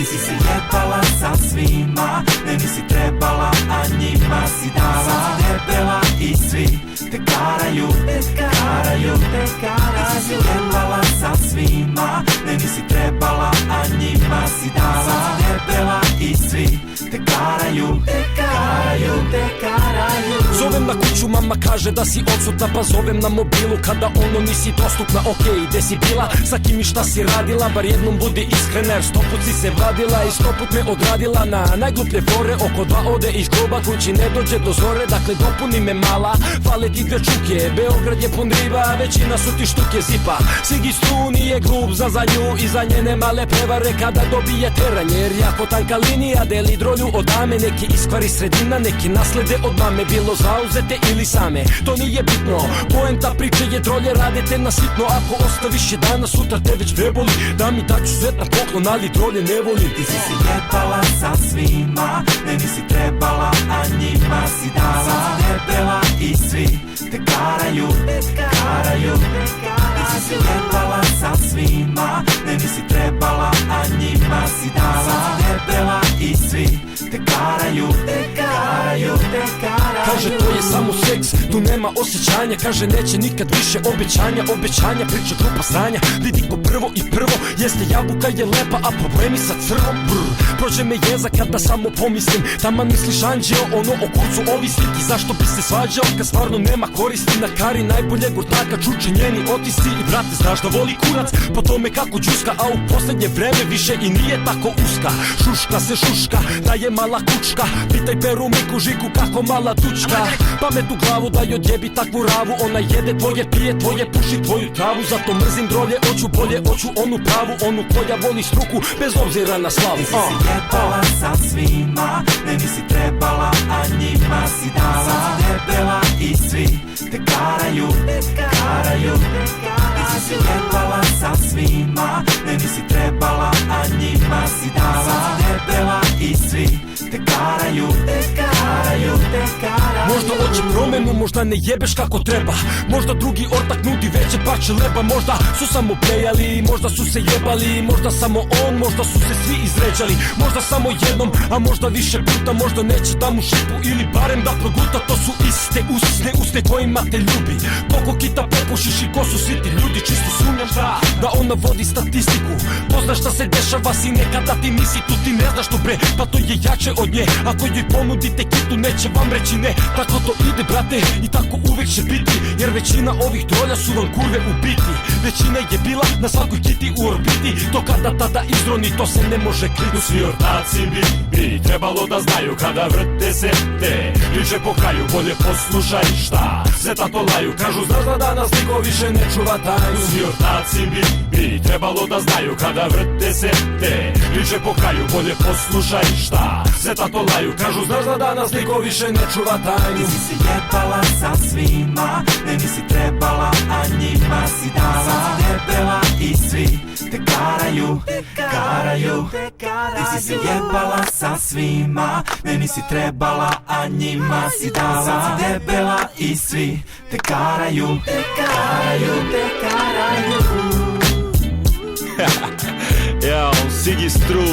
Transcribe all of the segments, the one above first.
Ti si se jebala sa svima, meni si trebala, a njima si dala. Sad si debela i svi te karaju, karaju. Ti si se jebala sa svima, meni si trebala, a njima si dala. Sad si debela i svi te karaju, karaju. Zovem na kuću, mama kaže da si odsutna, pa zovem na mobilu kada ono nisi dostupna. Okej, gde si bila, sa kim i šta si radila, bar jednom budi iskrena, jer 100 put si se vadila i 100 put me odradila na najgluplje fore. Oko 2 ode iz kluba, kući ne dođe do zore, dakle dopuni me mala, fale ti 2 čuke. Beograd je pun riba, većina su ti štuke zipa. Sigi Stru nije glup za nju i za njene male prevare kada dobije teranje, jer jako tanka linija deli drolju od dame. Neki iskvari sredina, neki naslede od mame, bilo zauzete ili same, to nije bitno. Poenta priče je drolje radete na sitno. Ako ostaviš je dana, sutra te već ne boli. Da mi daću svet na poklon, ali drolje ne volim. Ti si se jebala sa svima, meni si trebala, a njima si dala. Sad si debela i svi te karaju, karaju. Ti si se jebala sa svima, meni si trebala, a njima si dala. Sad si debela i svi te karaju, karaju. Kaže to je samo seks, tu nema osjećanja. Kaže neće nikad više obećanja, obećanja priča grupa sranja. Vidi ko prvo i prvo, jeste jabuka je lepa, a problemi sa crvom. Prođe me jeza kada samo pomislim, tamo misliš anđeo, ono o kurcu ovisnik. I zašto bi se svađao kad stvarno nema koristi. Na kari najbolje gurtaka čuče njeni otisci. I brate znaš da voli kurac, po tome kako džuska, a u poslednje vreme više i nije tako uska. Šuška se šuška, da je mala kučka, pitaj Peru Miku Žiku kako mala tučka. Pamet u glavu da joj odjebi takvu ravu, ona jede tvoje, pije tvoje, puši tvoju travu. Zato mrzim drolje, oću bolje, oću onu pravu, onu koja voli struku bez obzira na slavu. Ti si se jebala sa svima, meni si trebala, a njima si dala. Sad si debela i svi te karaju, karaju. Ti si se jebala sa svima, meni si trebala, a njima si dala. Sad si debela i svi te karaju, karaju. Možda hoće promenu, možda ne jebeš kako treba, možda drugi ortak nudi veće parče leba. Možda su samo plejali, možda su se jebali, možda samo on, možda su se svi izređali. Možda samo jednom, a možda više puta, možda neće da mu šipu ili barem da proguta. To su iste usne kojima te ljubi. Koliko kita popušiš i ko su svi ti ljudi, čisto sumnjam da ona vodi statistiku. Poznaš šta se dešava, si nekada ti nisi tu, ti ne znaš to bre, pa to je jače od nje. Ako joj ponudite kitu, neće vam reći ne. Tako to ide brate i tako uvek će biti, jer većina ovih drolja su vam kurve u biti. Većina je bila na svakoj kiti u orbiti, to kada tada izroni, to se ne može kriti. Svi ortaci bi trebalo da znaju, kada vrte se te priče po kraju, bolje poslušaj šta se tato laju. Kažu znaš da danas niko više ne čuva tajnu. Svi ortaci bi trebalo da znaju, kada vrte se te priče po kraju, bolje poslušaj šta se tato laju. Kažu znaš da danas niko više ne čuva tajnu. Ti si se jebala sa svima, meni si trebala, a njima si dala. Sad si debela i svi te karaju, karaju. Ti si se jebala sa svima, meni si trebala, a njima si dala. Sad si debela i svi te karaju, karaju. Jao, Sigi Stru,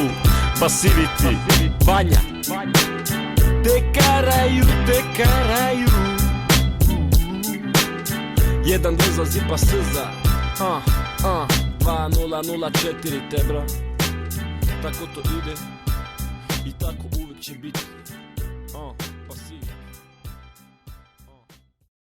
Passivity, Vanja, te karaju. 1-2 zipa sza, 2004 te bro. Tako to ide i tako uvek će biti.